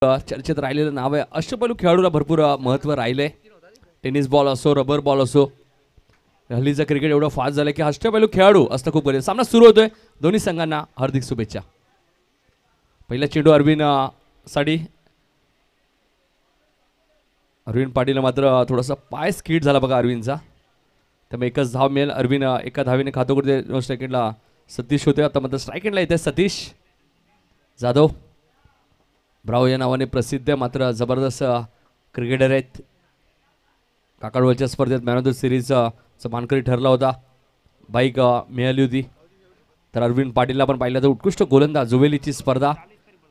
चर्चेत राहिलेलं नाव आहे. अष्टपैलू खेळाडूला भरपूर महत्त्व राहिलंय. टेनिस बॉल असो, रबर बॉल असो, हल्लीचं क्रिकेट एवढं फास्ट झालं की अष्टपैलू खेळाडू असतं खूप गरजेचं. सामना सुरू होतोय. दोन्ही संघांना हार्दिक शुभेच्छा. पहिला चेंडू अरविंद साठी. अरविंद पाटील मात्र थोडासा पाय स्किड झाला बघा अरविंदचा, त्यामुळे एकच धाव मिळेल. अरविंद एका धावेने खातो करते. 2 सेकंडला सतीश होते. आता मात्र स्ट्राईक एंडला येते सतीश जाधव. ब्रावो या नावाने प्रसिद्ध, मात्र जबरदस्त क्रिकेटर आहेत. काकाडवलच्या स्पर्धेत मॅन ऑफ द सिरीजचा मानकरी ठरला होता. बाईक मिळाली होती. तर अरविंद पाटीलला पण पाहिलं तर उत्कृष्ट गोलंदाज जुवेलीची स्पर्धा,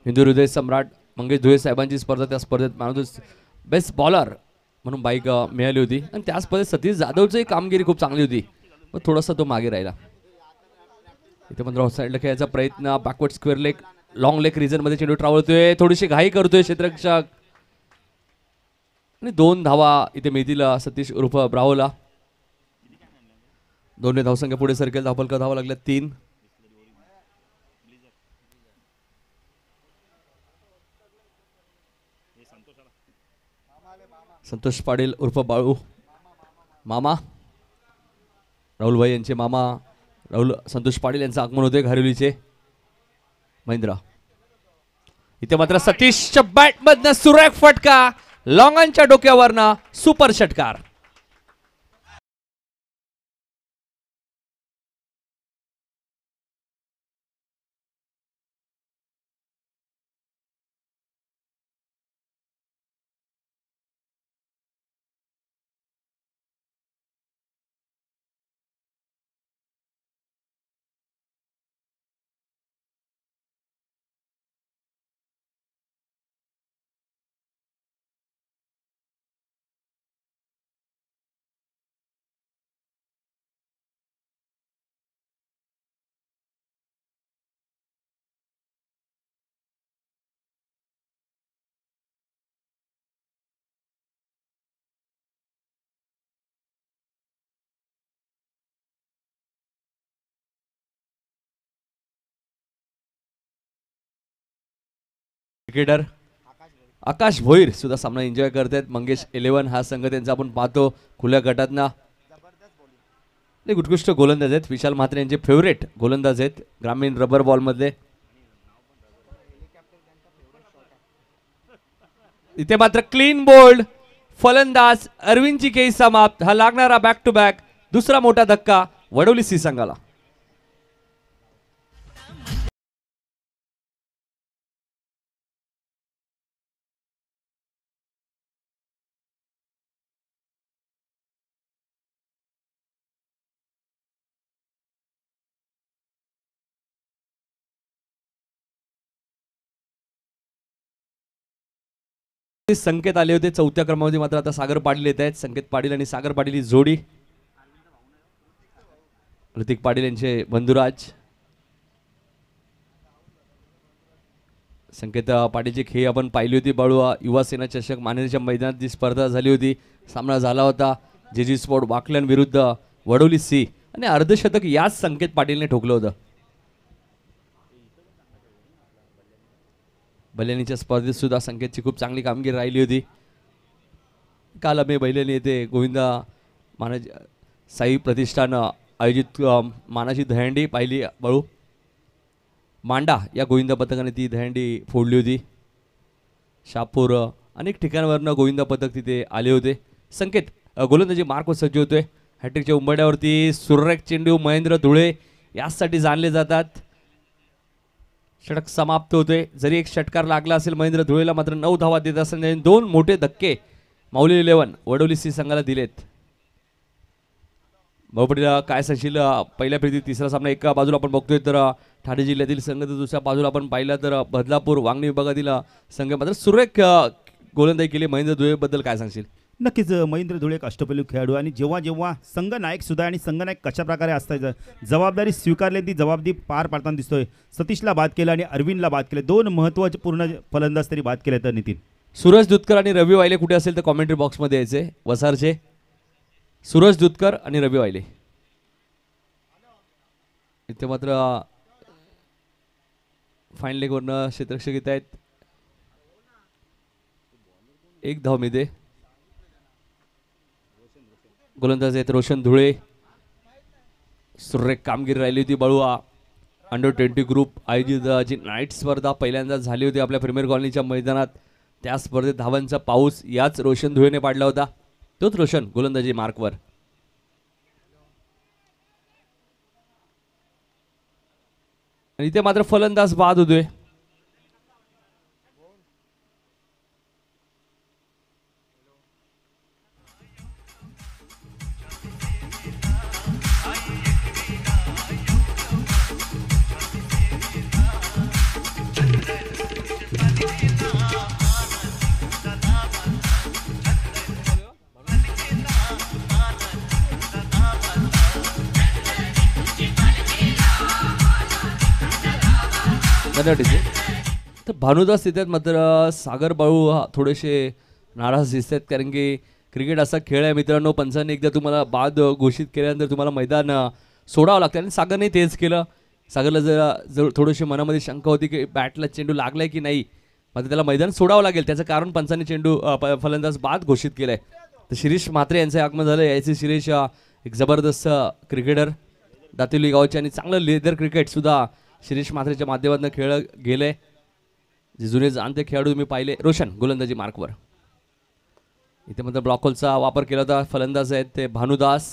हिंदू हृदय सम्राट मंगेश धुळे साहेबांची स्पर्धा, त्या स्पर्धेत man of the best bowler म्हणून बाईक मिळाली होती. आणि त्या स्पर्धेत सतीश जाधवची कामगिरी खूप चांगली होती, पण थोडासा तो मागे राहिला. इथे पण ऑफ साईडला खेळायचा प्रयत्न. Backward square leg, long leg region मध्ये चेंडू ट्रॅव्हल, थोडीशी घाई करतोय क्षेत्ररक्षक आणि 2 धावा इथे मिळतील सतीश उर्फ ब्रावोला. 2 धावसंख्या पुढे सरकेल. धावफलक धावा लागल्या 3. संतोष पाटील उर्फ बाळू मामा, राहुल भाई यांचे मामा राहुल संतोष पाटील यांचं आगमन होते. घारिवलीचे महेंद्र. इथे मात्र सतीशच्या बॅट मधनं सुरेख फटका, लॉंगांच्या डोक्यावरनं सुपर षटकार. क्रिकेटर आकाश भोईर सुद्धा सामना एन्जॉय करतात. मंगेश 11 हा संघ त्यांचा आपण पाहतो खुल्या गटातना. एक उत्कृष्ट गोलंदाज आहेत. विशाल म्हात्रे यांचे फेवरेट गोलंदाज आहेत ग्रामीण रबर बॉल मध्ये. इथे मात्र क्लीन बोल्ड फलंदाज अरविंदची खेळी समाप्त. हा लागणारा बॅक टू बॅक दुसरा मोठा धक्का वडोली सी संघाला. संकेत आले होते 4थ्या क्रमांकामध्ये, मात्र आता सागर पाटील येत आहेत. संकेत पाटील आणि सागर पाटील ही जोडी. ऋतिक पाटील यांचे बंधुराज. संकेत पाटीलची खेळी आपण पाहिली होती बाळू युवा सेना चषक मानेरच्या मैदानात जी स्पर्धा झाली होती. सामना झाला होता जेजी स्पोर्ट वाकलन विरुद्ध वडोली सी आणि अर्धशतक याच संकेत पाटीलने ठोकलं होतं. बैलानीच्या स्पर्धेत सुद्धा संकेतची खूप चांगली कामगिरी राहिली होती. काल आम्ही बैलानी येथे गोविंदा मानाजी साई प्रतिष्ठान आयोजित मानाची दहंडी पाहिली. बाळू मांडा या गोविंदा पथकाने ती दहंडी फोडली होती. शापूर अनेक ठिकाणावरनं गोविंदा पथक तिथे आले होते. संकेत गोलंदाजी मार्कवर सज्ज होतोय. हॅट्रिकच्या उंबरड्यावरती सुरेख चेंडू महेंद्र धुळे यासाठी जाणले जातात. षटक समाप्त होते. जरी एक षटकार लागला असेल महेंद्र धुळेला, मात्र 9 धावा देत असताना 2 मोठे धक्के माऊली 11 वडोली सी संघाला दिलेत. भाऊपडीला काय सांगशील पहिल्या फेरीत तिसरा सामना एका बाजूला आपण बघतोय तर ठाणे जिल्ह्यातील संघ, तर दुसऱ्या बाजूला आपण पाहिला तर बदलापूर वांगणी विभागातील संघ मात्र सुरेख गोलंदाजी केली. महेंद्र धुळे बद्दल काय सांगशील? नक्कीच महेंद्र धुळे एक अष्टपैलू खेळाडू आणि जेव्हा जेव्हा संघ नायक सुद्धा आणि संघ नायक कशा प्रकारे असतात जबाबदारी स्वीकारली ती जबाबदारी पार पाडताना दिसतोय. सतीशला बाद केला आणि अरविंदला बाद केले. 2 महत्त्वाचे पूर्ण फलंदाज तरी बाद केले. तर नितीन सूरज दुधकर आणि रवी वायले कुठे असेल तर कॉमेंट्री बॉक्समध्ये यायचे. वसारचे सूरज दुधकर आणि रवी वायले. इथे मात्र फाईन लेगवरनं क्षेत्ररक्षक येत आहेत. एक धाव मिळते. गोलंदाज आहेत रोशन धुळे. सुरेख कामगिरी राहिली होती बळुआ अंडर-20 ग्रुप आयोजित जी नाईट स्पर्धा पहिल्यांदा झाली होती आपल्या प्रीमियर कॉलनीच्या मैदानात. त्या स्पर्धेत धावांचा पाऊस याच रोशन धुळेने पाडला होता. तोच रोशन गोलंदाजी मार्कवर. आणि इथे मात्र फलंदाज बाद होतोय. तर भानुदास तिथेच मात्र सागर बाळू थोडेसे नाराज दिसत आहेत, कारण की क्रिकेट असा खेळ आहे मित्रांनो. पंचांनी एकदा तुम्हाला बाद घोषित केल्यानंतर तुम्हाला मैदान सोडावं लागतं आणि सागरने तेच केलं. सागरला जर थोडीशी मनामध्ये शंका होती की बॅटला चेंडू लागलाय की नाही, मात्र त्याला मैदान सोडावं लागेल. त्याचं कारण पंचांनी चेंडू फलंदाज बाद घोषित केलाय. तर शिरीष म्हात्रे यांचं आगमन झालं. याचे शिरीष एक जबरदस्त क्रिकेटर, दातिवली गावचे, आणि चांगलं लेदर क्रिकेट सुद्धा शिरीष म्हात्रेच्या माध्यमातून खेळ गेले. जे जुने जाणते खेळाडू तुम्ही पाहिले. रोशन गोलंदाजी मार्कवर. इथे मात्र ब्लॉकहोलचा वापर केला होता. फलंदाज आहेत ते भानुदास.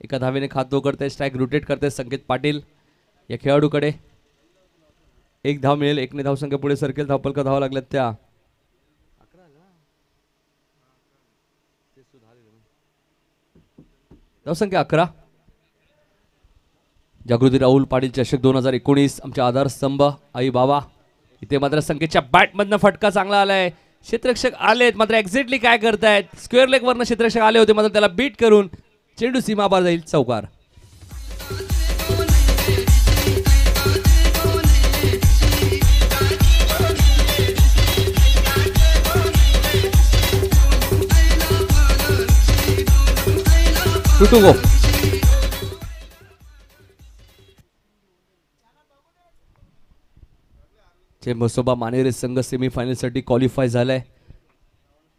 एका धावेने खातो करते. स्ट्राईक रोटेट करते संकेत पाटील. या खेळाडूकडे एक धाव मिळेल. एकने धावसंख्या पुढे सरकेल. धावपलका धावा लागल्यात त्या. धावसंख्या 11. जागृती राहुल पाटील चषक 2019 आमचे आधारस्तंभ आई बाबा. इथे मात्र संकेतच्या बॅटमधनं फटका चांगला आलाय. क्षेत्ररक्षक आलेत, मात्र एक्झॅक्टली काय करतायत. स्क्वेअर लेग वरनं क्षेत्ररक्षक आले होते, मात्र त्याला बीट करून चेंडू सीमापार जाईल. चौकार. To go. म्हसोबा मानेरे संघ सेमीफायनलसाठी क्वालिफाय झालाय.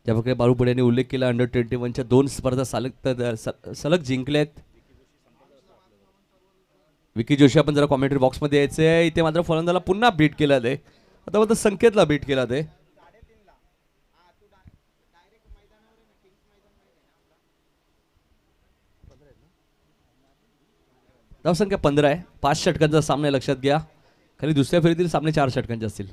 ज्या प्रकारे बाळू यांनी उल्लेख केला, अंडर-21च्या 2 स्पर्धा सलग जिंकल्यात. विकी जोशी आपण जरा कॉमेंट्री बॉक्समध्ये यायचे. इथे मात्र फलंदाला पुन्हा बीट केला ते. आता मात्र संकेतला बीट केला ते. धावसंख्या 15 आहे. 5 षटकांचा सामना लक्षात घ्या. खाली दुसऱ्या फेरीतील सामने 4 षटकांचे असतील.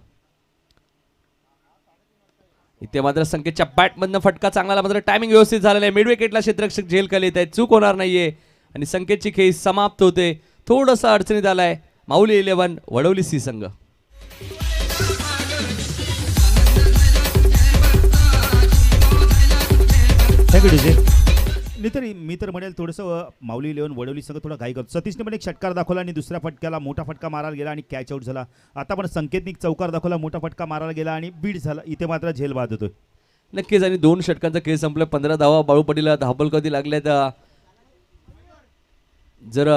इथे मात्र संकेतच्या बॅटमधनं फटका चांगला, मात्र टायमिंग व्यवस्थित झालेला आहे. मिड विकेटला क्षेत्ररक्षक झेल खाली येत आहेत. चूक होणार नाहीये आणि संकेतची खेळी समाप्त होते. थोडंसं अडचणीत आलाय माऊली 11 वडवली सी संघ. मी तर म्हणेल थोडंसं माऊली 11 वडवली संघ थोडा घाई करतो. सतीशने पण एक षटकार दाखवला आणि दुसऱ्या फटक्याला मोठा फटका मारायला गेला आणि कॅच आउट झाला. आता पण संकेतने एक चौकार दाखवला, मोठा फटका मारायला गेला आणि बीट झाला. इथे मात्र झेल बाद होतोय. नक्कीच. आणि 2 षटकांचा खेळ संपला. 15 धावा बाळू पाटीलला धावपल कधी लागल्यात. जर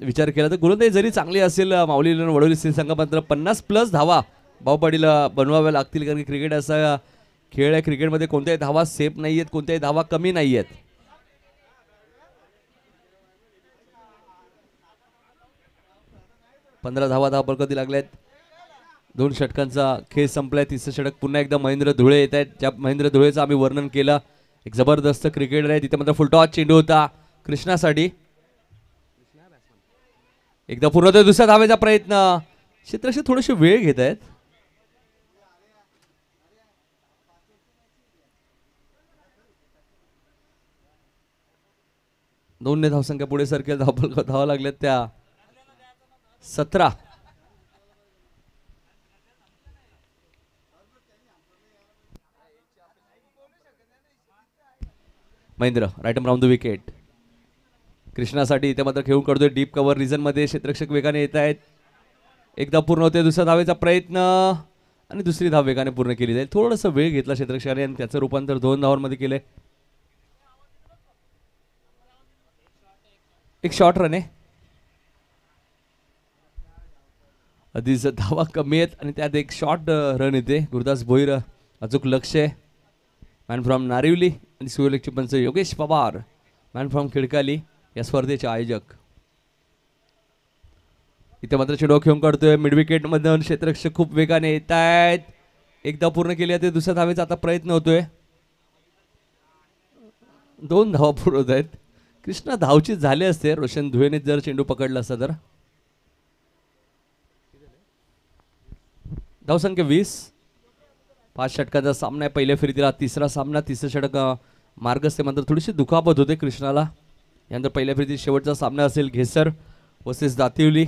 विचार केला तर गोलंदाजी जरी चांगली असेल माऊली 11 वडवली सी संघ, मात्र 50+ धावा बाळू पाटीलला बनवाव्या लागतील, कारण की क्रिकेट असा खेळ आहे. क्रिकेटमध्ये कोणत्याही धावा सेफ नाही आहेत, कोणत्याही धावा कमी नाही आहेत. 15 धावा धावपल कधी लागल्यात. 2 षटकांचा खेळ संपलाय. तिसरं षटक पुन्हा एकदा महेंद्र धुळे येत आहेत. ज्या महेंद्र धुळेचं आम्ही वर्णन केलं, एक जबरदस्त क्रिकेटर आहे. तिथे मात्र फुलटॉस चेंडू होता कृष्णासाठी. एकदा पूर्ण होतोय. दुसऱ्या धावेचा प्रयत्न. क्षेत्ररक्षक थोडेसे वेळ घेत आहेत. दोनने धावसंख्या पुढे सरकेल. धावपल धावा लागल्यात त्या 17. Mahendra right round the wicket. कृष्णासाठी इथे मात्र खेळून करतोय डीप कव्हर रिझन मध्ये. क्षेत्ररक्षक वेगाने येत आहेत. एकदा पूर्ण होते. दुसऱ्या धावेचा प्रयत्न आणि दुसरी धाव वेगाने पूर्ण केली जाईल. थोडासा वेळ घेतला क्षेत्ररक्षकाने आणि त्याचं रूपांतर 2 धावांमध्ये केले. एक शॉर्ट रन आहे. आधीच धावा कमी आहेत आणि त्यात एक शॉर्ट रन येते. गुरुदास भोईर अचूक लक्ष आहे. मॅन फ्रॉम नारिवली आणि सुवर्णचे पंच योगेश पवार मॅन फ्रॉम खिडकाली या स्पर्धेचे आयोजक. इथे मात्र चेंडू खेळून काढतोय मिड विकेट मधून क्षेत्ररक्षक खूप वेगाने येत आहेत. एकदा पूर्ण केली ते दुसऱ्या धावेचा आता प्रयत्न होतोय. 2 धावा पूर्ण होत आहेत. कृष्णा धावची झाले असते रोशन धुळेने जर चेंडू पकडला असता तर. धावसंख्या 20. 5 षटकाचा सामना आहे पहिल्या फेरीतला तिसरा सामना. तिसरं षटक मार्गस्थ मात्र थोडीशी दुखापत होते कृष्णाला. यानंतर पहिल्या फेरीतील शेवटचा सामना असेल घेसर वर्सेस दातिवली.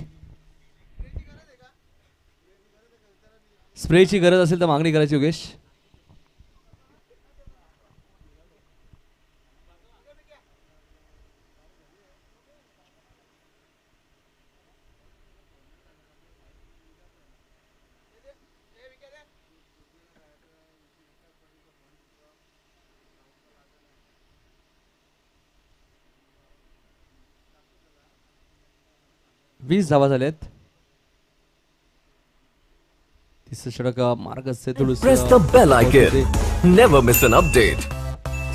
स्प्रेची गरज असेल तर मागणी करायची योगेश. वीस धावा झाल्यात. तिसरं षटक मार्ग असते Press the bell icon. Never miss an update.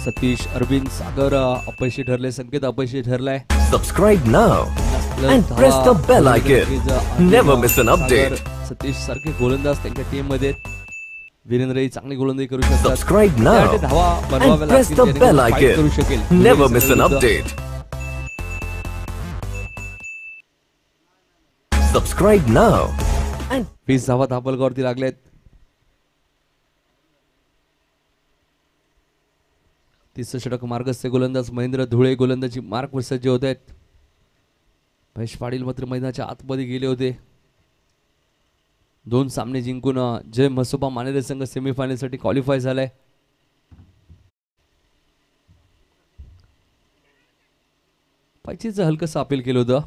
Satish Arvind सागर अपयशी ठरले. संकेत अपयशी ठरलाय. Subscribe now and press the bell icon. Never miss an update. Satish सारखे गोलंदाज त्यांच्या टीम मध्ये. वीरेंद्रही चांगली गोलंदाजी करू शकतात. Subscribe now धावा and बनवाव्या press the लागतील bell जेणेकरून fight करू icon. शकेल. Never miss an update. Subscribe now and 20 धावा धापलगावरती लागलेत. तिसरं षटक मार्गस्थ गोलंदाज महेंद्र धुळे गोलंदाजी मार्कवर सज्ज होत आहेत. महेश पाटील मात्र मैदानाच्या आतमध्ये गेले होते. 2 सामने जिंकून जय म्हसोबा मानेरे संघ सेमीफायनल साठी क्वालिफाय झालाय. पायचीचं हलकंसं अपील केलं होतं.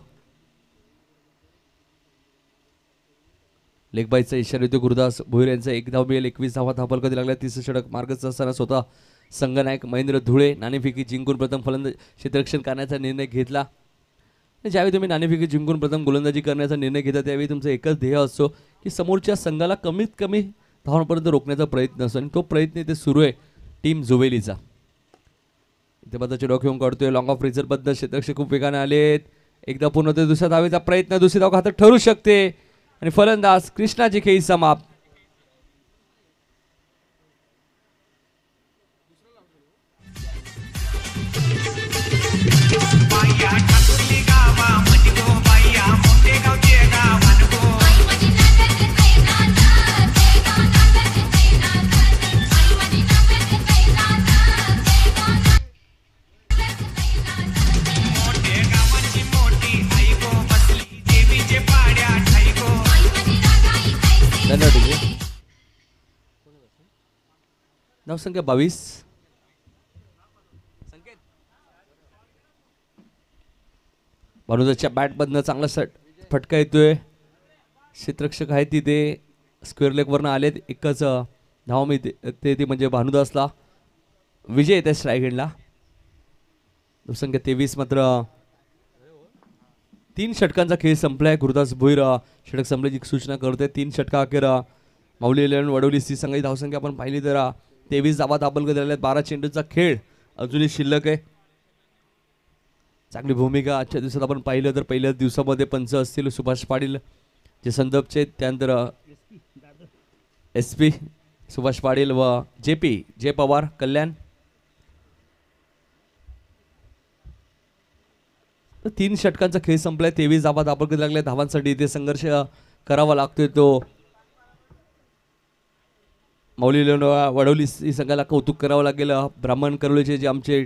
लेगबाईचा इशारा येतो. गुरुदास भोईर यांचा 1 धाव मिळेल. 21 धावा धापलगती लागल्या. तिसरं षटक मार्गस्थ असताना स्वतः संघनायक महेंद्र धुळे नाणेफेकी जिंकून प्रथम फलंदाज क्षेत्ररक्षण करण्याचा निर्णय घेतला. ज्यावेळी तुम्ही नाणेफेकी जिंकून प्रथम गोलंदाजी करण्याचा निर्णय घेता त्यावेळी तुमचा एकच ध्येय असतो की समोरच्या संघाला कमीत कमी धावांपर्यंत रोखण्याचा प्रयत्न असतो आणि तो प्रयत्न इथे सुरू आहे टीम जुवेलीचा. इथे बद्दलचे डॉक घेऊन काढतोय. लॉंग ऑफ रिझर्व बद्दल क्षेत्ररक्षक खूप वेगाने आलेत. एकदा पूर्ण होते दुसऱ्या धावेचा प्रयत्न. दुसरी धाव खातर ठरू शकते आणि फलंदाज कृष्णाची खेळी समाप्त. धावसंख्या 22. भानुदाच्या बॅटमधनं चांगला फटका येतोय. क्षेत्ररक्षक आहेत तिथे स्क्वेअर लेग वरनं आलेत. एकच धाव मिळते ते म्हणजे भानुदासला विजय येते स्ट्राईक एंडला. धावसंख्या 23. मात्र 3 षटकांचा खेळ संपलाय. गुरुदास भोईर षटक संपल्याची सूचना करते. 3 षटका अखेर माऊली 11 वडवली सी संघाची धावसंख्या आपण पाहिली तर 23 धावा धाबलगत झाल्या. 12 चेंडूचा खेळ अजूनही शिल्लक आहे. चांगली भूमिका आजच्या दिवसात आपण पाहिलं तर पहिल्या दिवसामध्ये पंच असतील सुभाष पाटील जे संदर्भचे, त्यानंतर SP सुभाष पाटील व JP जय पवार कल्याण. 3 षटकांचा खेळ संपलाय. 23 धावा धाबलगत लागल्या. धावांसाठी इथे संघर्ष करावा लागतोय. तो माऊली वडवली संघाला कौतुक करावं लागेल. ब्राह्मण करवलीचे जे आमचे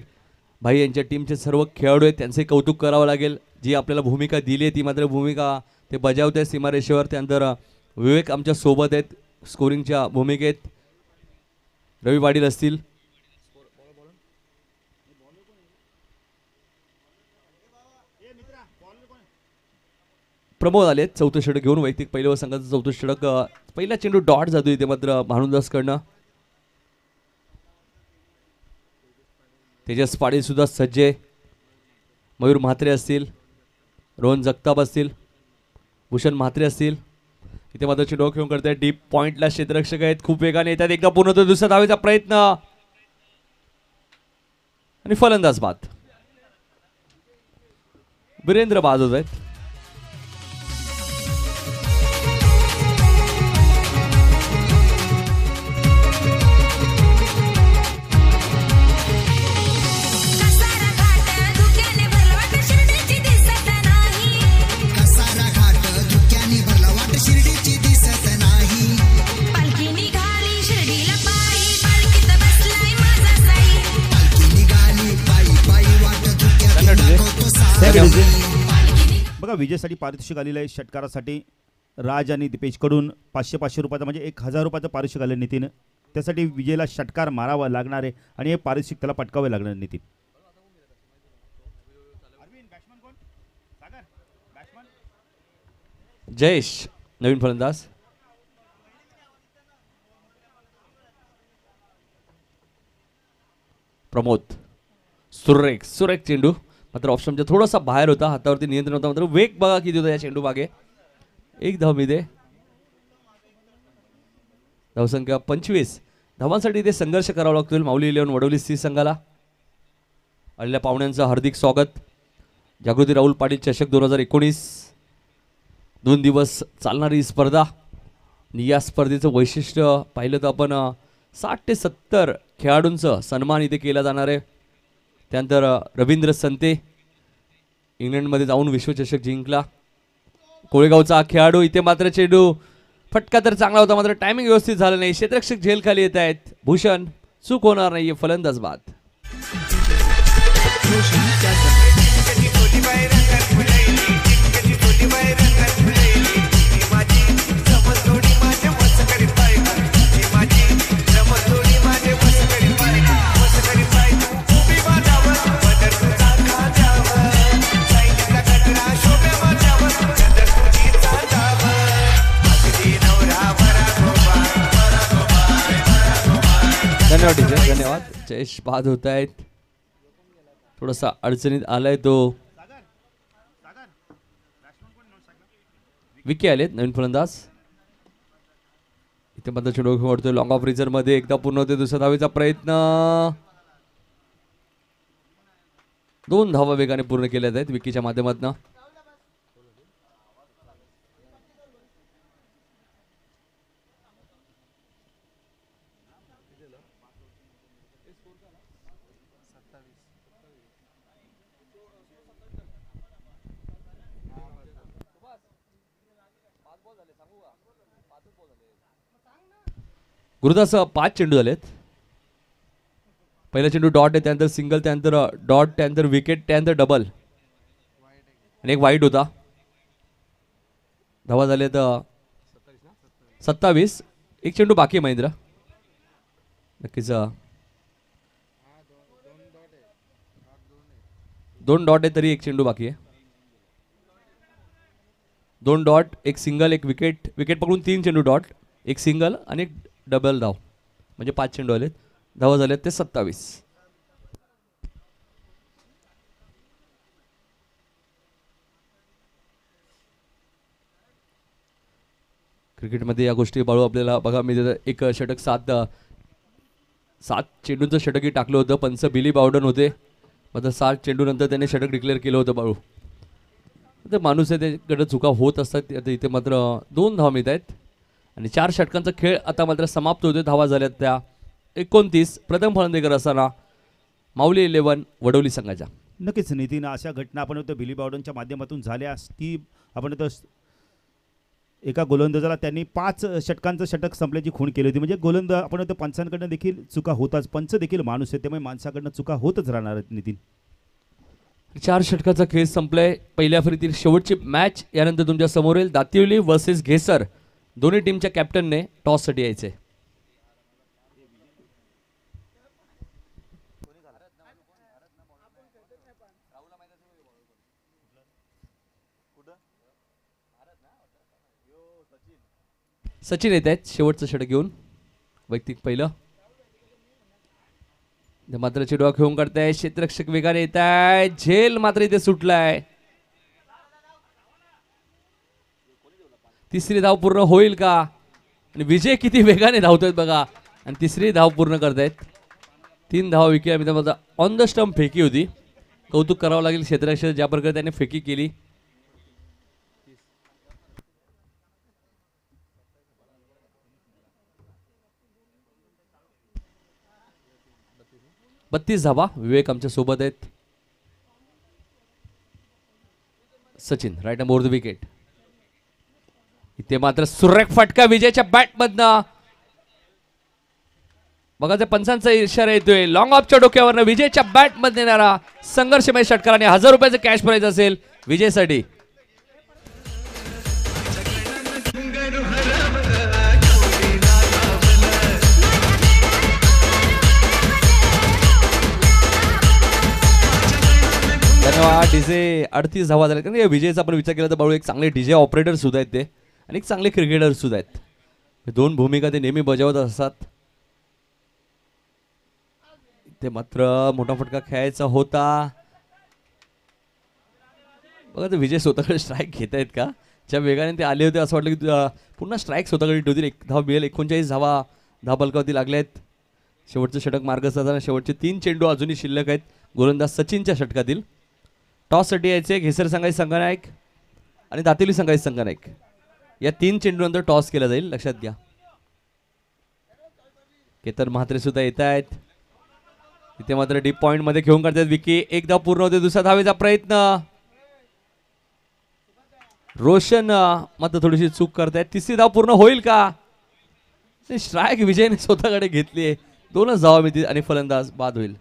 भाई यांच्या टीमचे सर्व खेळाडू आहेत त्यांचे कौतुक करावं लागेल. जी आपल्याला भूमिका दिली आहे ती मात्र भूमिका ते बजावत आहेत सीमारेषेवर. त्यानंतर विवेक आमच्या सोबत आहेत स्कोरिंगच्या भूमिकेत. रवी पाटील असतील. प्रमोद आलेत. 4थं षटक घेऊन वैयक्तिक पहिल्या संघाचं 4थं षटक. पहिला चेंडू डॉट जातो इथे मात्र भानुदासकडनं. तेजस पाटील सुद्धा सज्ज आहे. मयूर म्हात्रे असतील, रोहन जगताप असतील, भूषण म्हात्रे असतील. इथे मात्र चेंडू घेऊन करताय. डीप पॉइंटला क्षेत्ररक्षक आहेत खूप वेगाने येतात. एकदा पूर्ण होतो दुसऱ्या धावेचा प्रयत्न. आणि फलंदाज बाद. वीरेंद्र बाद होत आहेत. बघा विजयसाठी पारितोषिक आलेलं आहे. षटकारासाठी राज आणि दीपेशकडून 500 रुपयाचं म्हणजे 1000 रुपयाचं पारितोषिक आलं नितीन. त्यासाठी विजयला षटकार मारावा लागणार आहे आणि हे पारितोषिक त्याला पटकावे लागणार नितीन. जयेश नवीन फलंदाज. प्रमोद सुरेख चेंडू मात्र ऑप्शनच्या थोडासा बाहेर होता. हातावरती नियंत्रण होता मात्र वेग बघा किती होता या चेंडू मागे. 1 धाव मिळते. धावसंख्या 25. धावांसाठी इथे संघर्ष करावा लागतो माऊली 11 वडवली सी संघाला. आलेल्या पाहुण्यांचं हार्दिक स्वागत. जागृती राहुल पाटील चषक 2019 2 दिवस चालणारी स्पर्धा. आणि या स्पर्धेचं वैशिष्ट्य पाहिलं तर आपण 60 ते 70 खेळाडूंचं सन्मान इथे केला जाणार आहे. त्यानंतर रवींद्र संते इंग्लंडमध्ये जाऊन विश्वचषक जिंकला. कोळेगावचा खेळाडू. इथे मात्र चेंडू फटका तर चांगला होता मात्र टायमिंग व्यवस्थित झालं नाही. क्षेत्ररक्षक झेल खाली येत आहेत. भूषण चूक होणार नाही. फलंदाज बाद. धन्यवाद. जयेश बाद होत आहेत. थोडासा अडचणीत आलाय तो. विकी आलेत नवीन फलंदाज. इथे मात्र चेंडू वाढतोय लॉंग ऑफ रिझर्व मध्ये. एकदा पूर्ण होते दुसऱ्या धावेचा प्रयत्न. 2 धावा वेगाने पूर्ण केल्या आहेत विकीच्या माध्यमातून. गुरुदास 5 चेंडू झालेत. पहिला चेंडू डॉट आहे. त्यानंतर सिंगल. त्यानंतर डॉट. त्यानंतर विकेट. त्यानंतर डबल आणि एक वाईट होता. धावा झाले तर 27. एक चेंडू बाकी आहे महेंद्र. नक्कीच 2 डॉट आहे तरी एक चेंडू बाकी आहे. 2 डॉट. एक सिंगल. एक विकेट. विकेट पकडून 3 चेंडू डॉट. एक सिंगल आणि एक डबल धाव म्हणजे 5 चेंडू आलेत. धावा झालेत ते 27. क्रिकेटमध्ये या गोष्टी बाळू आपल्याला बघा मी एक षटक 7 चेंडूंचं षटकही टाकलं होतं. पंच बिली बावडन होते मात्र 7 चेंडू नंतर त्याने षटक डिक्लेअर केलं होतं बाळू. तर माणूस आहे त्याकडे चुका होत असतात. आता इथे मात्र 2 धावा मिळत आहेत आणि 4 षटकांचा खेळ आता मात्र समाप्त होतोय. धावा झाल्यात त्या 29. प्रथम फलंदाजी असताना माऊली 11 वडवली संघाच्या. नक्कीच नितीन अशा घटना आपण बिली बावडनच्या माध्यमातून झाल्या. ती आपण एका गोलंदाजाला त्यांनी 5 षटकांचं षटक संपल्याची खूण केली होती. म्हणजे गोलंदाज आपण पंचांकडनं देखील चुका होताच. पंच देखील माणूस आहे त्यामुळे माणसाकडनं चुका होतच राहणार आहेत नितीन. 4 षटकाचा खेळ संपलाय. पहिल्या फेरीतील शेवटची मॅच यानंतर तुमच्या समोर येईल. दातिवली वर्सेस घेसर. दोन्ही टीमच्या कॅप्टनने टॉससाठी यायचे. सचिन येत आहेत शेवटचं षटक घेऊन. वैयक्तिक पहिलं. मात्र चेंडू खेळून काढताय. क्षेत्ररक्षक वेगाने येत आहे. झेल मात्र इथे सुटलाय. 3री धाव पूर्ण होईल का आणि विजय किती वेगाने धावतोय बघा आणि 3री धाव पूर्ण करतायत. 3 धावा विकेल्या मित्रांनो. ऑन द स्टंप फेकी होती. कौतुक करावं लागेल क्षेत्ररक्षक ज्या प्रकारे त्याने फेकी केली. बत्तीस धावा. विवेक आमच्या सोबत आहेत. Sachin right over the wicket. इथे मात्र सुरेख फटका विजयच्या बॅटमधनं. बघा ते पंचांचा इशारा येतोय. लॉंग ऑफच्या डोक्यावरनं विजयच्या बॅटमध्ये येणारा संघर्षमय षटकार आणि 1000 रुपयाचं कॅश प्राइज असेल विजयसाठी. धन्यवाद डीजे. 38 धावा झाल्या. कारण विजयचा आपण विचार केला तर बाळू एक चांगले डीजे ऑपरेटर सुद्धा आहेत ते आणि एक चांगले क्रिकेटर सुद्धा आहेत. दोन भूमिका ते नेहमी बजावत असतात. ते मात्र मोठा फटका खेळायचा होता. बघा ते विजय स्वतःकडे स्ट्राईक घेत आहेत का. ज्या वेगाने ते आले होते असं वाटलं की पुन्हा स्ट्राईक स्वतःकडे ठेवतील. 1 धाव मिळेल. 39 धावा धावपलकावरती लागलेत. शेवटचं षटक मार्ग साधताना शेवटचे 3 चेंडू अजूनही शिल्लक आहेत गोलंदाज सचिनच्या षटकातील. टॉससाठी यायचे घेसर संघाचे संघनायक आणि दातेली संघाचे संघनायक या 3 चेंडूनंतर टॉस केला जाईल लक्षात घ्या. केतन म्हात्रे सुद्धा येत आहेत. इथे मात्र डीप पॉइंट मध्ये घेऊन काढतात विकी. 1 धाव पूर्ण होते. दुसऱ्या धावेचा प्रयत्न. रोशन मात्र थोडीशी चूक करतायत. 3री धाव पूर्ण होईल का. स्ट्राईक विजयने स्वतःकडे घेतली आहे. 2च धावा मिळतील आणि फलंदाज बाद होईल.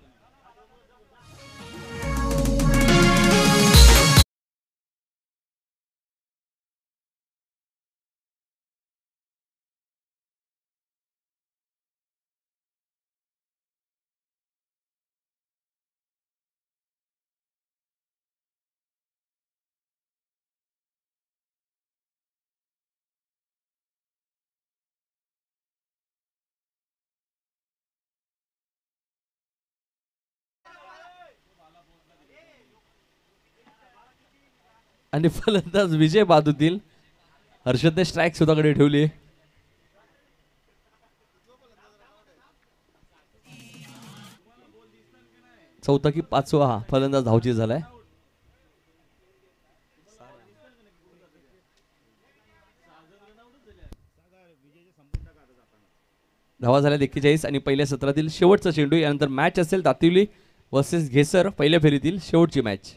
आणि फलंदाज विजय बाद होतील. हर्षदने स्ट्राईक स्वतःकडे ठेवली. चौथा की 5वा फलंदाज धावची झालाय. धावा झाल्या 41 आणि पहिल्या सत्रातील शेवटचा चेंडू. यानंतर मॅच असेल दातिवली वर्सेस घेसर पहिल्या फेरीतील शेवटची मॅच.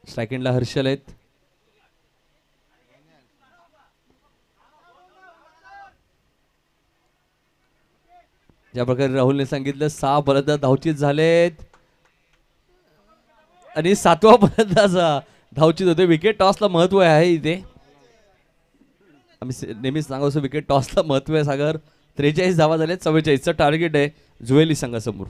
स्ट्राईक एंडला हर्षल आहेत. ज्या प्रकारे राहुलने सांगितलं 6 फलंदाज धावचीत झालेत आणि 7वा फलंदाज धावचीत होते. विकेट टॉसला महत्व आहे इथे. आम्ही नेहमीच सांगतो विकेट टॉसला महत्व आहे. सागर 43 धावा झालेत. 44चं टार्गेट आहे जुवेली संघासमोर.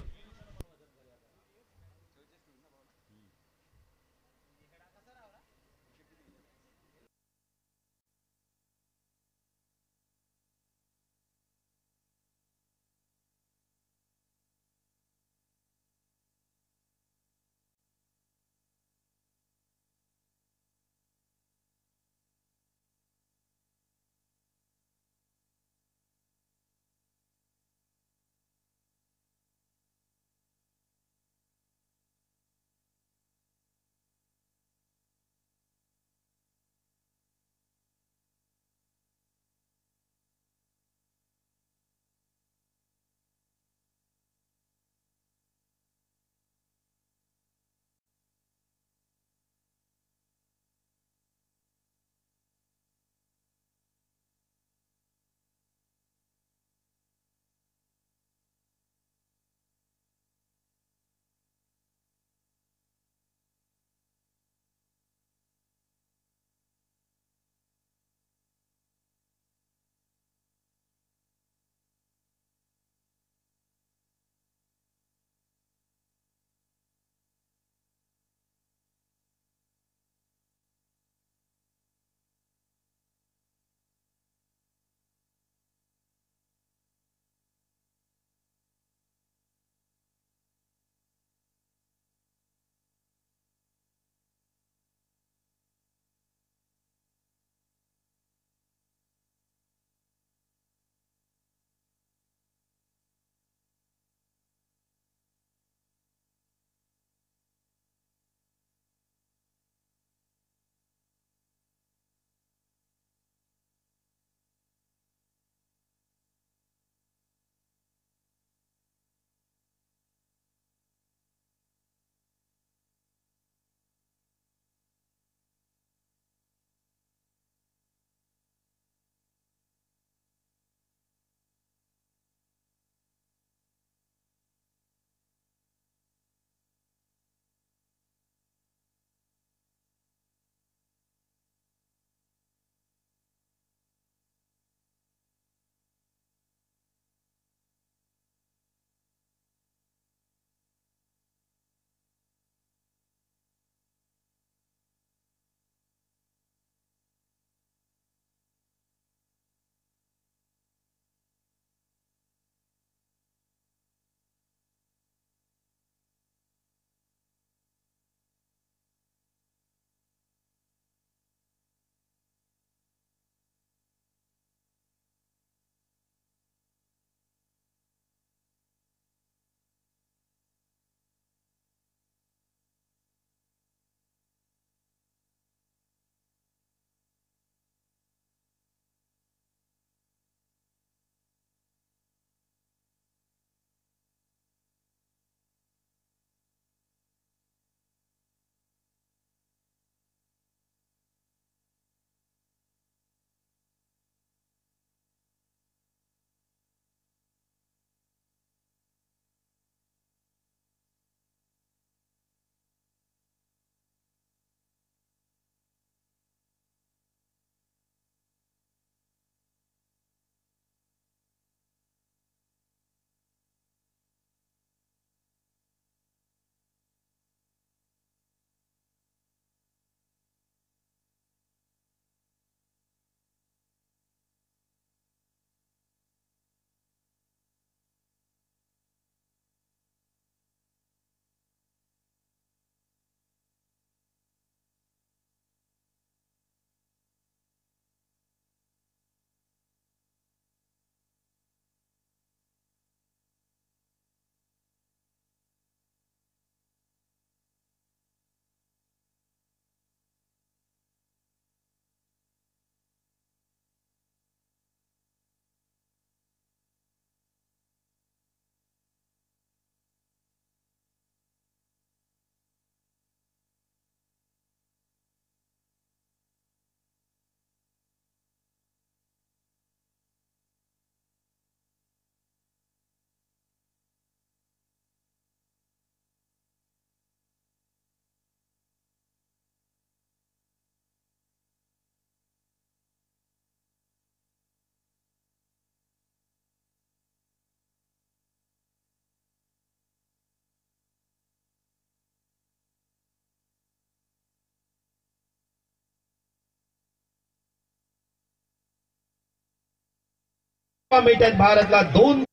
मिळतात भारतला 2.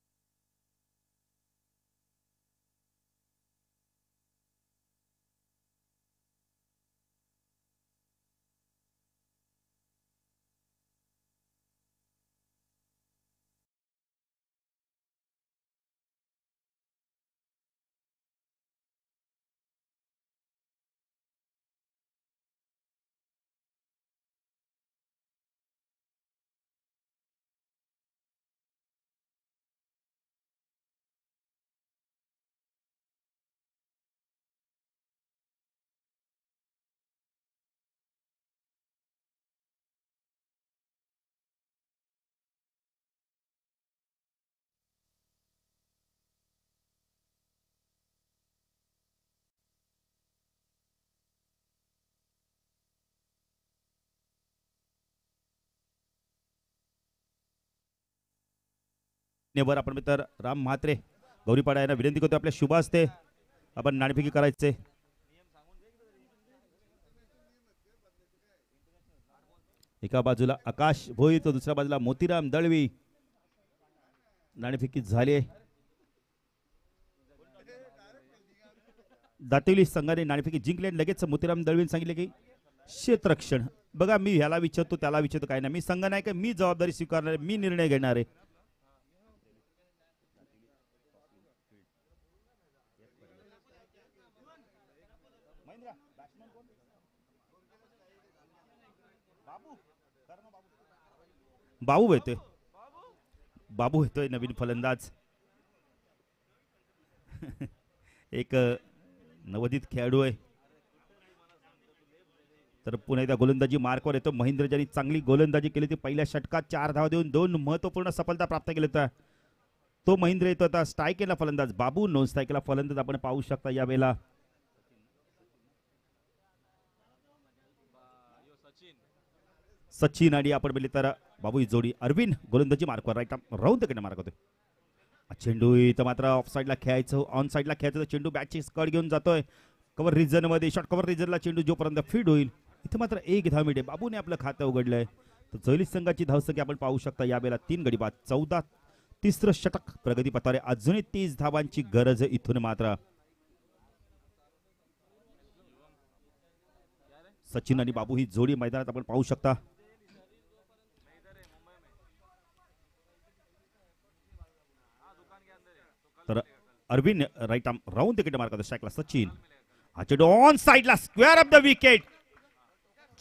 नेवर आपण मित्र राम म्हात्रे गौरीपाडा यांना विनंती करतो आपल्या शुभ हस्ते आपण नाणेफेकी करायचे. एका बाजूला आकाश भोई तर दुसऱ्या बाजूला मोतीराम दळवी. नाणेफेकी झाली. दातेली संघाने नाणेफेकी जिंकली आणि लगेच मोतीराम दळवीने सांगितले की क्षेत्ररक्षण. बघा मी ह्याला विचारतो त्याला विचारतो काय नाही, मी संघ नाही का, मी जबाबदारी स्वीकारणार आहे, मी निर्णय घेणार आहे. बाबू येतोय, बाबू येतोय नवीन फलंदाज. एक नवोदित खेळाडू आहे. तर पुन्हा एकदा गोलंदाजी मार्कवर येतो. महेंद्र ज्यांनी चांगली गोलंदाजी केली ती पहिल्या षटकात 4 धावा देऊन 2 महत्वपूर्ण सफलता प्राप्त केली होता. तो महेंद्र येतो आता स्ट्रायकेला फलंदाज. बाबू नॉन स्ट्रायकेला फलंदाज आपण पाहू शकता यावेळेला. सचिन आणि आपण बोलले तर बाबू ही जोडी. अरविंद गोलंदाजी मार्कवर राईट राहून तिकडे मार्क होतोय. चेंडू इथं मात्र ऑफ साईडला खेळायचं, ऑन साईडला खेळायचं. चेंडू बॅटची स्कड घेऊन जातोय कव्हर रिजन मध्ये. शॉर्ट कव्हर रिजनला चेंडू जोपर्यंत फीड होईल इथे मात्र 1 धाव मिळते. बाबूने आपलं खातं उघडलंय. तर जैली संघाची धावसंख्या आपण पाहू शकता यावेळेला 3 गडी बाद 14. तिसरं षटक प्रगती पथारे. अजूनही 30 धावांची गरज इथून मात्र. सचिन आणि बाबू ही जोडी मैदानात आपण पाहू शकता. तर Arvind right arm round wicket मार्क स्ट्राईकला सचिन. हा चेंडू ऑन साईडला स्क्वेअर ऑफ द विकेट.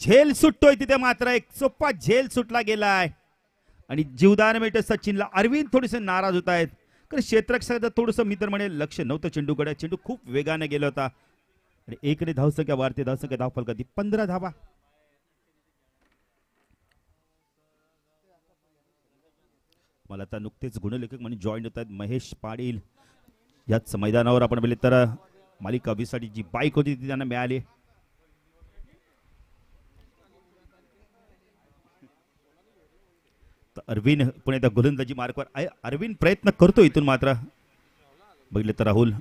झेल सुटतोय तिथे मात्र एक सोपा झेल सुटला गेलाय आणि जीवदान मिळतं सचिनला. अरविंद थोडेसे नाराज होत आहेत कारण क्षेत्ररक्षकाचं थोडंसं मी तर म्हणे लक्ष नव्हतं चेंडूकडे. चेंडू खूप वेगाने गेला होता आणि 1 धावसंख्या वाढते. धावसंख्या धाव फलकाती 15 धावा. मला आता नुकतेच गुणलेखक म्हणून जॉईन होत आहेत महेश पाटील. याच मैदानावर आपण बोलले तर मालिका वीसाठी जी बाईक होती ती त्यांना मिळाली. अरविंद पुणे त्या गोलंदाजी मार्कवर. अरविंद प्रयत्न करतो इथून मात्र बघितले तर राहुल.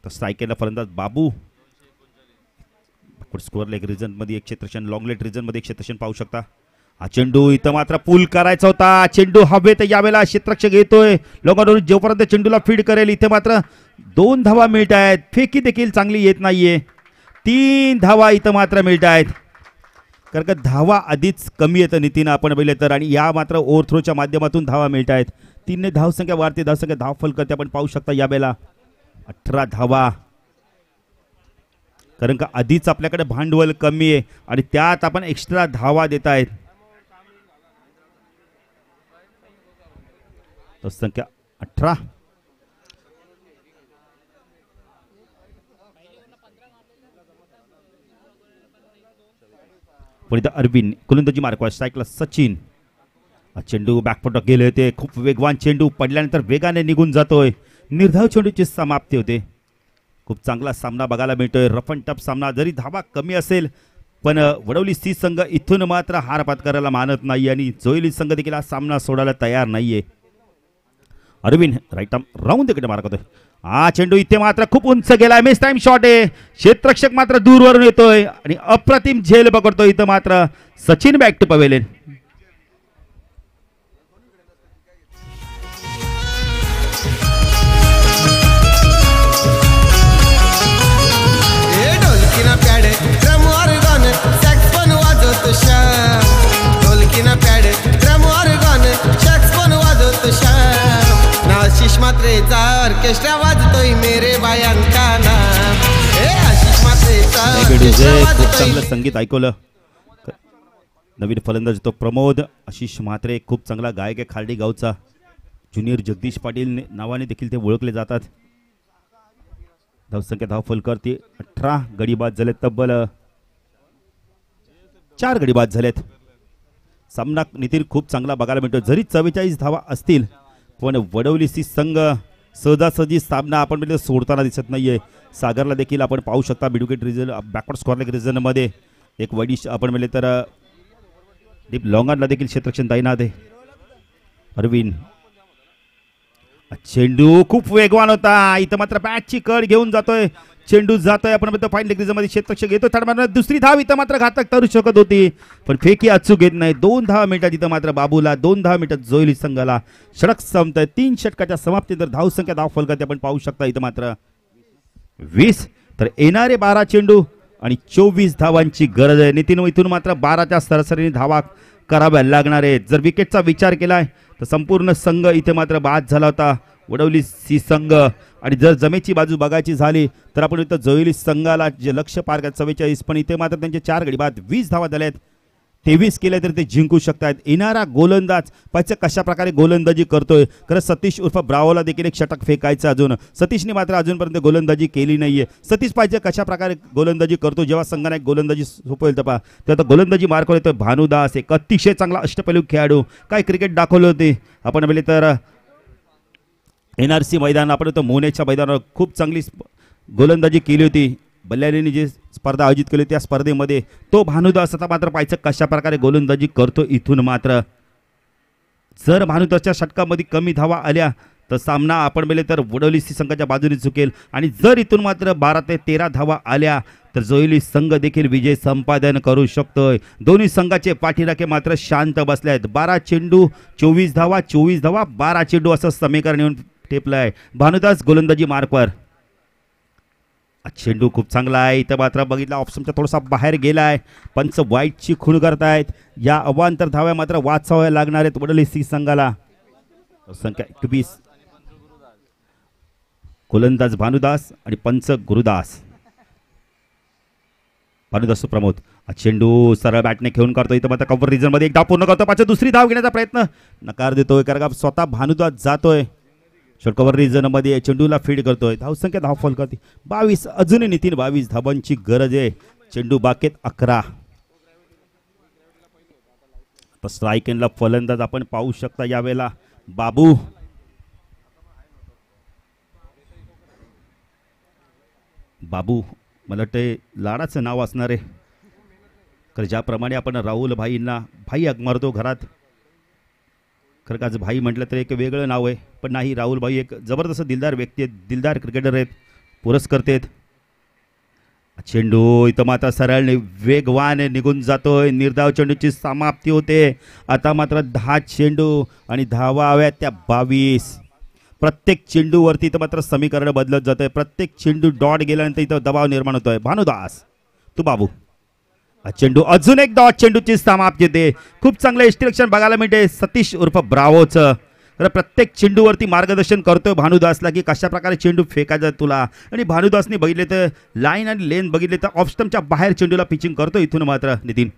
तर स्ट्रायकेला फलंदाज बाबू. स्कोअर लेग रिजन मध्ये एक क्षेत्रक्षण, लॉंग लेट रिजन मध्ये एक क्षेत्रक्षण पाहू शकता. हा चेंडू इथं मात्र पूल करायचा होता. चेंडू हवेत यावेळेला क्षेत्ररक्षक येतोय लोकांवर जोपर्यंत चेंडूला फीड करेल. इथे मात्र 2 धावा मिळत आहेत. फेकी देखील चांगली येत नाहीये. 3 धावा इथं मात्र मिळत आहेत कारण का धावा आधीच कमी येतं नितीन आपण बघितले तर. आणि या मात्र ओव्हर थ्रोच्या माध्यमातून धावा मिळत आहेत. 3 धावसंख्या वाढते. धावसंख्या धाव फलक आपण पाहू शकता यावेळेला 18 धावा. कारण का आधीच आपल्याकडे भांडवल कमी आहे आणि त्यात आपण एक्स्ट्रा धावा देत आहेत. संख्या 18. पण इथं अरविंद गोलंदाजी मार्कवर. स्ट्राईकला सचिन. चेंडू बॅकफुट गेले होते. खूप वेगवान चेंडू पडल्यानंतर वेगाने निघून जातोय. निर्धाव चेंडूची समाप्ती होते. खूप चांगला सामना बघायला मिळतोय. रफ अँड टफ सामना. जरी धावा कमी असेल पण वडवली सी संघ इथून मात्र हार पत्करायला मानत नाही आणि जोईली संघ देखील हा सामना सोडायला तयार नाहीये. अरविंद राईट आर्म राऊंड तिकडे मार्क होतोय. हा चेंडू इथे मात्र खूप उंच गेलाय. मिस टाइम शॉट आहे. क्षेत्ररक्षक मात्र दूरवरून येतोय आणि अप्रतिम झेल पकडतोय. इथं मात्र Sachin back to pavilion. Extra वाजतोय मेरे बायांकाना हे आशिष मात्रेचा खूप एक्स्ट्रा वाजतोय चांगलं संगीत ऐकवलं. नवीन फलंदाज तो प्रमोद आशिष म्हात्रे, खूप चांगला गायक आहे खार्डी गावचा. ज्युनियर जगदीश पाटील नावाने देखील ते ओळखले जातात. धावसंख्या धाव फलकावरती 18 गडी बाद झालेत. तब्बल 4 गडी बाद झालेत. सामना नितीन खूप चांगला बघायला मिळतो. जरी 44 धावा असतील पण वडवलीसी संघ सहजासहजी सामना आपण म्हणजे सोडताना दिसत नाहीये. सागरला देखील आपण पाहू शकता मिडविकेट रिजन बॅकवर्ड स्कॉरलेग रिजनमध्ये एक वडिश आपण म्हणजे तर डीप लॉंगांना देखील क्षेत्ररक्षण तैनात आहे. अरविंद चेंडू खूप वेगवान होता. इथं मात्र बॅटची कड घेऊन जातोय. चेंडू जातोय आपण म्हणतो फाईन लेग रिजनमध्ये क्षेत्ररक्षण घेतो. थर्ड दुसरी धाव इथं मात्र घातक ठरू शकत होती पण फेकी अचूक घेत नाही. 2 धावा मिनिटात इथं मात्र बाबूला 2 धावा मिनिटात जोईली संघाला षटक संपतंय. 3 षटकाच्या समाप्तीनंतर धावसंख्या धाव फलकात आपण पाहू शकता इथं मात्र 20 तर येणारे 12 चेंडू आणि 24 धावांची गरज आहे. नितीन इथून मात्र 12च्या सरासरीने धावा कराव्या लागणार आहेत. जर विकेटचा विचार केलाय तर संपूर्ण संघ इथे मात्र बाद झाला होता वडवली सी संघ. आणि जर जमेची बाजू बघायची झाली तर आपण इथं जोईली संघाला जे लक्ष पार करत 44 पण इथे मात्र त्यांचे 4 गडी बाद 20 धावा झाल्यात. 23 केले तर ते जिंकू शकतात. येणारा गोलंदाज पाहिजे कशा प्रकारे गोलंदाजी करतोय. खरं सतीश उर्फ ब्रावोला देखील एक षटक फेकायचं अजून. सतीशने मात्र अजूनपर्यंत गोलंदाजी केली नाहीये. सतीश पाहिजे कशा प्रकारे गोलंदाजी करतो. जेव्हा संघाने गोलंदाजी सोपवेल तेव्हा तेव्हा गोलंदाजी मार्कवर येतोय भानुदास. एक अतिशय चांगला अष्टपैलू खेळाडू. काय क्रिकेट दाखवले होते आपण म्हणजे तर NRC मैदान आपण तो मोनेच्या मैदानावर खूप चांगली गोलंदाजी केली होती. बल्लारीने जी स्पर्धा आयोजित केली त्या स्पर्धेमध्ये तो भानुदास आता मात्र पाहायचं कशा प्रकारे गोलंदाजी करतो. इथून मात्र जर भानुदासच्या षटकामध्ये कमी धावा आल्या तर सामना आपण बेले तर वडवली संघाच्या बाजूने चुकेल. आणि जर इथून मात्र 12 ते 13 धावा आल्या तर जोईली संघ देखील विजय संपादन करू शकतोय. दोन्ही संघाचे पाठीराखे मात्र शांत बसले आहेत. 12 चेंडू 24 धावा 24 धावा 12 चेंडू असं समीकरण येऊन टेपलंय. भानुदास गोलंदाजी मार्कवर. चेंडू खूप चांगला आहे. इथं मात्र बघितला ऑप्शनच्या थोडासा बाहेर गेलाय. पंच वाईटची खूण करतायत. या अवांतर धाव्या मात्र वाचवाव्या लागणार आहेत वडवली सी संघाला. संख्या 21 गोलंदाज भानुदास आणि पंच गुरुदास. भानुदास प्रमोद चेंडू सरळ बॅटने घेऊन काढतो. इथं मात्र कव्हर रिजन मध्ये एक धाव पूर्ण करतो. पाच दुसरी धाव घेण्याचा प्रयत्न नकार देतोय कारण का स्वतः भानुदास जातोय. कव्हर रिजन मध्ये चेंडूला फीड करतोय. धावसंख्या धाव फलकावरती 22 अजूनही नितीन 22 धावांची गरज आहे. चेंडू बाकेत 11. स्ट्राईक एंडला फलंदाज आपण पाहू शकता यावेळेला बाबू. बाबू मला वाटते लाडाचं नाव असणार आहे कारण ज्याप्रमाणे आपण राहुल भाईंना भाई हाक मारतो घरात. खरं का आज भाई म्हटलं तर एक वेगळं नाव आहे पण नाही. राहुल भाई एक जबरदस्त दिलदार व्यक्ती आहेत. दिलदार क्रिकेटर आहेत. पुरस्कर्ते आहेत. चेंडू इथं मात्र सरळ वेगवान निघून जातोय. निर्धाव चेंडूची समाप्ती होते. आता मात्र 10 चेंडू आणि धावा हव्यात त्या 22. प्रत्येक चेंडूवरती इथं मात्र समीकरण बदलत जातंय. प्रत्येक चेंडू डॉट गेल्यानंतर इथं दबाव निर्माण होतोय. भानुदास तू बाबू. चेंडू अजून एक डॉट चेंडूची समाप्ती होते. खूप चांगलं यष्टीरक्षण बघायला मिळते सतीश उर्फ ब्रावोचं. प्रत्येक चेंडूवरती मार्गदर्शन करतोय भानुदासला की कशा प्रकारे चेंडू फेकायचा तुला. आणि भानुदासने बघितले तर लाईन आणि लेन बघितले तर ऑफ स्टंपच्या बाहेर चेंडूला पिचिंग करतो. इथून मात्र नितीन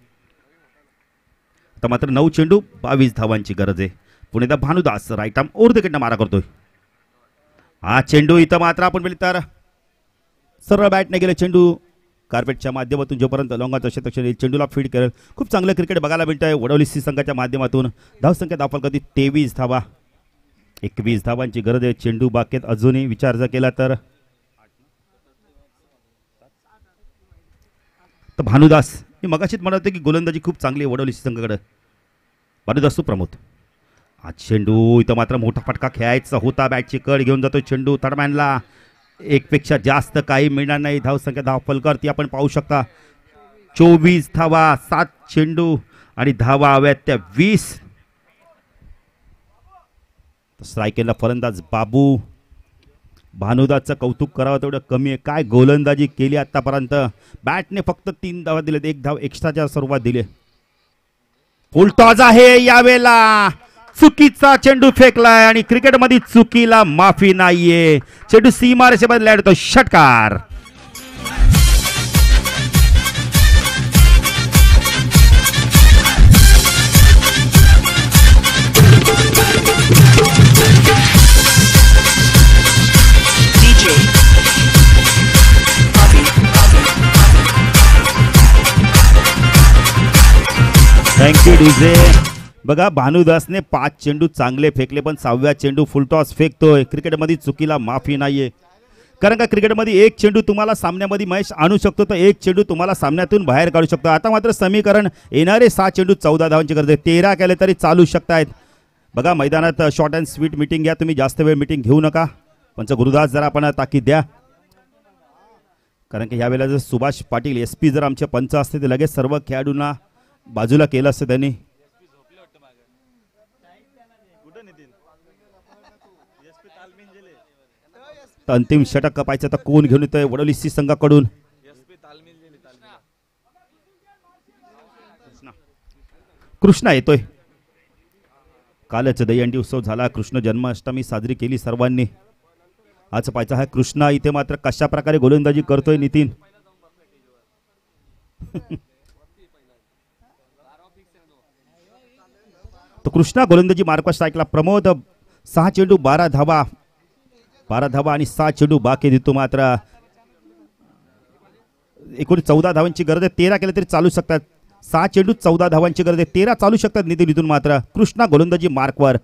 आता मात्र 9 चेंडू 22 धावांची गरज आहे. Pune Bhanudas right arm over the विकेटने मारा करतोय. हा चेंडू इथं मात्र आपण बोलले तर सरळ बॅटने गेले. चेंडू कार्पेटच्या माध्यमातून जोपर्यंत लॉंगाचं क्षेत्ररक्षण चेंडूला फीड करेल. खूप चांगलं क्रिकेट बघायला मिळत आहे वडवली सी संघाच्या माध्यमातून. धावसंख्या धाव फलकावरती 23 धावा 21 धावांची गरज आहे. चेंडू बाकेत अजूनही विचार जर केला तर भानुदास मी मगाशीच म्हणत होते की गोलंदाजी खूप चांगली आहे वडवली सी संघाकडे. भानुदास प्रमोद. हा चेंडू इथं मात्र मोठा फटका खेळायचा होता. बॅटची कड घेऊन जातो चेंडू. थर्डमॅनला एकपेक्षा जास्त काही मिळणार नाही. धावसंख्या धाव फलकावरती आपण पाहू शकता 24 धावा 7 चेंडू आणि धावा हव्यात त्या 20. स्ट्राईकला फलंदाज बाबू. भानुदासचं कौतुक करावं तेवढं कमी आहे. काय गोलंदाजी केली आतापर्यंत. बॅटने फक्त 3 धावा दिलेत. 1 धाव एक्स्ट्राच्या स्वरूपात दिले. फुलटॉस आहे यावेळेला. चुकीचा चेंडू फेकलाय आणि क्रिकेटमध्ये चुकीला माफी नाहीये. चेंडू सीमारेषेमध्ये लढतो, षटकार. Thank you DJ. बघा भानुदासने 5 चेंडू चांगले फेकले, पण 6व्या चेंडू फुलटॉस फेकतोय. क्रिकेटमध्ये चुकीला माफी नाहीये, कारण का क्रिकेटमध्ये एक चेंडू तुम्हाला सामन्यामध्ये महेश आणू शकतो, तर एक चेंडू तुम्हाला सामन्यातून बाहेर काढू शकतो. आता मात्र समीकरण येणारे 6 चेंडू 14 धावांची गरज आहे. 13 केले तरी चालू शकतायत. बघा मैदानात शॉर्ट अँड स्वीट मीटिंग घ्या, तुम्ही जास्त वेळ मीटिंग घेऊ नका. पंच गुरुदास जरा आपण ताकीद द्या, कारण की ह्यावेळेला जर सुभाष पाटील SP जर आमचे पंच असते तर लगेच सर्व खेळाडूंना बाजूला केलं असतं त्यांनी. अंतिम षटक कपायचं तर कोण घेऊन येतोय वडोली सी संघाकडून? कृष्णा येतोय. कालच दहीहंडी उत्सव झाला, कृष्ण जन्माष्टमी साजरी केली सर्वांनी. आज पाहायचा हा कृष्णा इथे मात्र कशा प्रकारे गोलंदाजी करतोय नितीन. तो कृष्णा गोलंदाजी मार्कवर स्ट्राईकला. प्रमोद 6 चेंडू 12 धावा आणि 6 चेंडू बाकी देतो. मात्र एकूण 14 धावांची गरज आहे. 13 केले तरी चालू शकतात. 6 चेंडू 14 धावांची गरज आहे. 13 चालू शकतात नितीन इथून. मात्र कृष्णा गोलंदाजी मार्कवर.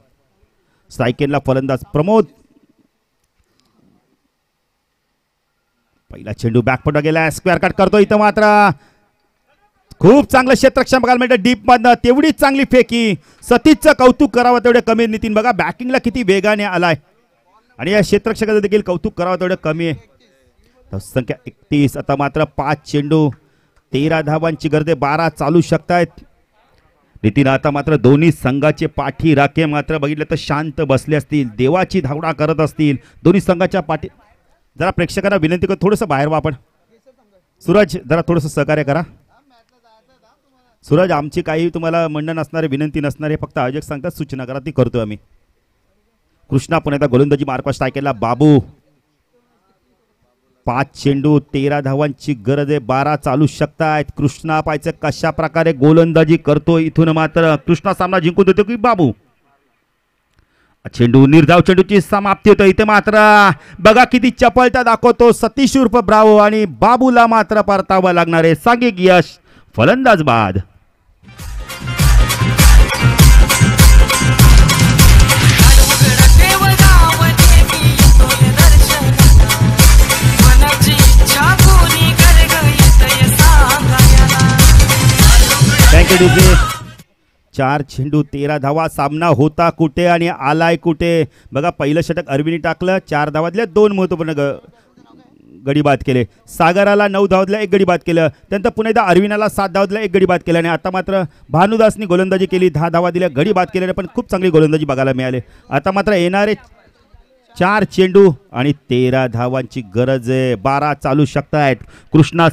स्ट्राईकेनला फलंदाज प्रमोद. पहिला चेंडू बॅकफुट गेला, स्क्वेअर कट करतो इथं. मात्र खूप चांगलं क्षेत्ररक्षण बघायला मिळतं डीप मधनं. तेवढीच चांगली फेकी. सतीशचं कौतुक करावं तेवढे कमी नितीन. बघा बॅटिंगला किती वेगाने आलाय आणि या क्षेत्ररक्षकाचं देखील कौतुक करावं तेवढं कमी आहे. संख्या 31. आता मात्र 5 चेंडू 13 धावांची गरज आहे. 12 चालू शकतायत नितीन. आता मात्र दोन्ही संघाचे पाठी राखे मात्र बघितलं तर शांत बसले असतील, देवाची धावणा करत असतील दोन्ही संघाच्या पाठी. जरा प्रेक्षकांना विनंती करतो थोडंसं बाहेर व्हा आपण. सूरज जरा थोडंसं सहकार्य करा. सूरज आमची काही तुम्हाला म्हणणं नसणारे, विनंती नसणारे, फक्त आयोजक सांगतात सूचना करा, ती करतोय आम्ही. कृष्णा पुन्हा एकदा गोलंदाजी मार्कवर स्ट्राईक केला. बाबू 5 चेंडू 13 धावांची गरज आहे. 12 चालू शकतायत. कृष्णा पाहायचं कशा प्रकारे गोलंदाजी करतोय इथून. मात्र कृष्णा सामना जिंकून देतो की बाबू. चेंडू निर्धाव चेंडूची समाप्ती होतो इथे. मात्र बघा किती चपळता दाखवतो सतीश उर्फ ब्रावो आणि बाबूला मात्र परतावं लागणार आहे. सांघिक यश, फलंदाज बाद. Thank you DJ. 4 चेंडू 13 धावा. सामना होता कुठे आणि आलाय कुठे. बघा पहिलं षटक अरविंदने टाकलं. 4 धावातल्या 2 महत्वपूर्ण गडी बाद केले. सागराला 9 धावातल्या 1 गडी बाद केलं. त्यानंतर पुन्हा एकदा अरविंदाला 7 धावातल्या 1 गडी बाद केलं. आणि आता मात्र भानुदासनी गोलंदाजी केली. 10 धावा दिल्या, गडी बाद केल्याने पण खूप चांगली गोलंदाजी बघायला मिळाली. आता मात्र येणारे 4 चेंडू आणि 13 धावांची गरज आहे. 12 चालू शकतायत. कृष्णा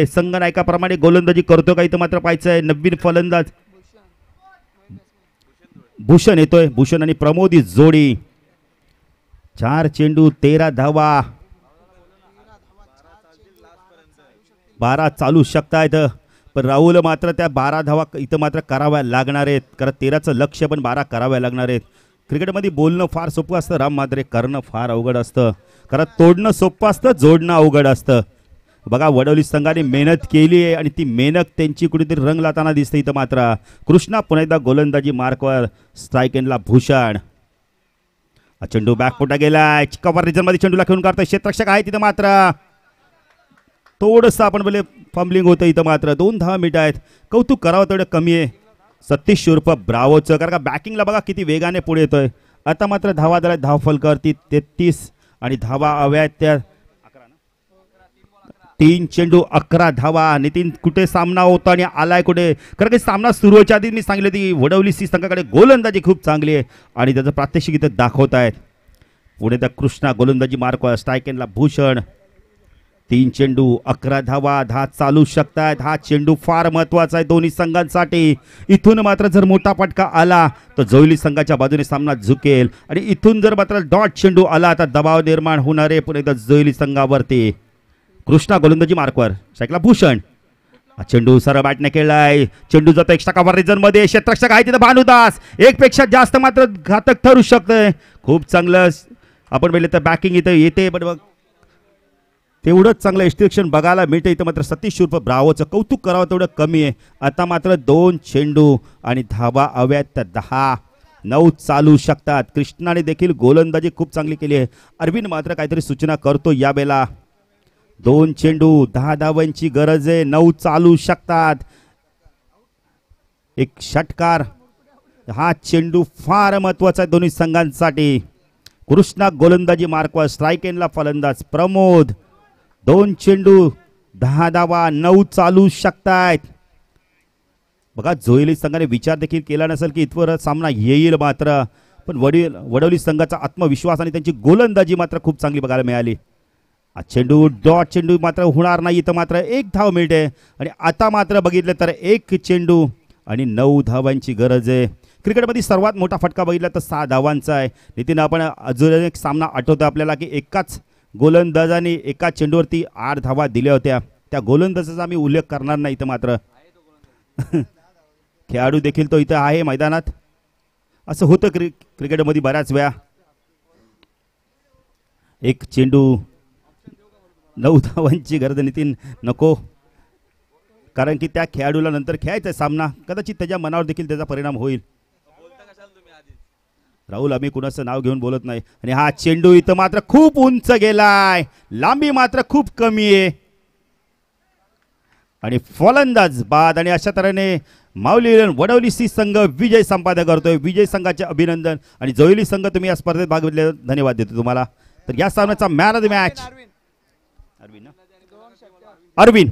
संघनायकाप्रमाणे गोलंदाजी करतो का इथं मात्र पाहायचंय. नवीन फलंदाज भूषण येतोय. भूषण आणि प्रमोदी जोडी. 4 चेंडू 13 धावा. 12 चालू शकतायत. पण राहुल मात्र त्या 12 धावा इथं मात्र कराव्या लागणार आहेत. कारण 13चं लक्ष पण 12 कराव्या लागणार आहेत. क्रिकेटमध्ये बोलणं फार सोपं असतं राम, मात्र करणं फार अवघड असतं. कारण तोडणं सोपं असतं, जोडणं अवघड असतं. बघा वडोली संघाने मेहनत केली आहे आणि ती मेहनत त्यांची कुठेतरी रंग लावताना दिसते इथं. मात्र कृष्णा पुन्हा एकदा गोलंदाजी मार्कवर. स्ट्राईक एंडला भूषण. चेंडू बॅकफुटा गेलाय. कव्हर रिजनमध्ये चेंडूला खेळून काढतोय. क्षेत्ररक्षक आहे तिथं. मात्र थोडंसं आपण बोले फंबलिंग होतं इथं. मात्र 2 धावा मिनिटं आहेत. कौतुक करावं तेवढं कमी आहे सतीश उर्फ ब्रावोचं. कारण का बॅकिंगला बघा किती वेगाने पुढे येतोय. आता मात्र धावा दिला धाव फलकावरती 33 आणि धावा हव्या आहेत त्या 3 चेंडू 11 धावा. नितीन कुठे सामना होता आणि आलाय कुठे. कारण की सामना सुरू व्हायच्या आधी मी सांगितलं की वडवली सी संघाकडे गोलंदाजी खूप चांगली आहे आणि त्याचं प्रात्यक्षिक इथं दाखवत आहेत. पुढे तर कृष्णा गोलंदाजी मार्कवर. स्ट्राईक एंडला भूषण. 3 चेंडू 11 धावा, 10 चालू शकतात. हा चेंडू फार महत्वाचा आहे दोन्ही संघांसाठी. इथून मात्र जर मोठा फटका आला तर जोईली संघाच्या बाजूने सामना झुकेल आणि इथून जर मात्र डॉट चेंडू आला तर दबाव निर्माण होणार आहे पुन्हा एकदा जोईली संघावरती. कृष्णा गोलंदाजी मार्कवर, साईकला भूषण. हा चेंडू सरळ बॅटने केलाय. चेंडू जातो एक्स्ट्रा कव्हर रिजन मध्ये. क्षेत्ररक्षक आहे तिथे भानुदास. एक पेक्षा जास्त मात्र घातक ठरू शकतंय. खूप चांगलं आपण पाहिलं तर बॅकिंग इथं येते, पण बघ तेवढंच चांगलं एक्स्ट्रिक्शन बघायला मिळतं इथं. मात्र सतीश उर्फ ब्रावोचं कौतुक करावं तेवढं कमी आहे. आता मात्र 2 चेंडू आणि धावा हव्यात तर 10-9 चालू शकतात. कृष्णाने देखील गोलंदाजी खूप चांगली केली आहे. अरविंद मात्र काहीतरी सूचना करतो यावेळेला. 2 चेंडू 10 धावांची गरज आहे. 9 चालू शकतात. एक षटकार. हा चेंडू फार महत्वाचा आहे दोन्ही संघांसाठी. कृष्णा गोलंदाजी मार्कवर, स्ट्राईक एंडला फलंदाज प्रमोद. 2 चेंडू 10 धावा, 9 चालू शकतायत. बघा जोईली संघाने विचार देखील केला नसेल की इथवर सामना येईल, मात्र पण वडवली संघाचा आत्मविश्वास आणि त्यांची गोलंदाजी मात्र खूप चांगली बघायला मिळाली. हा चेंडू डॉट चेंडू मात्र होणार नाही. इथं मात्र 1 धाव मिळते आणि आता मात्र बघितलं तर 1 चेंडू आणि 9 धावांची गरज आहे. क्रिकेटमध्ये सर्वात मोठा फटका बघितला तर 6 धावांचा आहे. नितीन, आपण अजून एक सामना आठवतो आपल्याला की एकाच गोलंदाजाने एका चेंडूवरती 8 धावा दिल्या होत्या. त्या गोलंदाजाचा आम्ही उल्लेख करणार नाही इथं, मात्र खेळाडू देखील तो इथं आहे मैदानात. असं होतं क्रिकेटमध्ये बऱ्याच वेळा. 1 चेंडू 9 धावांची गरज. नितीन नको, कारण की त्या खेळाडूला नंतर खेळायचा सामना, कदाचित त्याच्या मनावर देखील त्याचा परिणाम होईल. राहुल, आम्ही कुणाचं नाव घेऊन बोलत नाही. आणि हा चेंडू इथं मात्र खूप उंच गेलाय. लांबी मात्र खूप कमी आहे आणि फलंदाज बाद. आणि अशा तऱ्हेने माऊली वडवली सी संघ विजय संपादन करतोय. विजय संघाचे अभिनंदन. आणि जोईली संघ, तुम्ही या स्पर्धेत भाग घेतल्याबद्दल धन्यवाद देतो तुम्हाला. तर या सामन्याचा man of the match Arvind.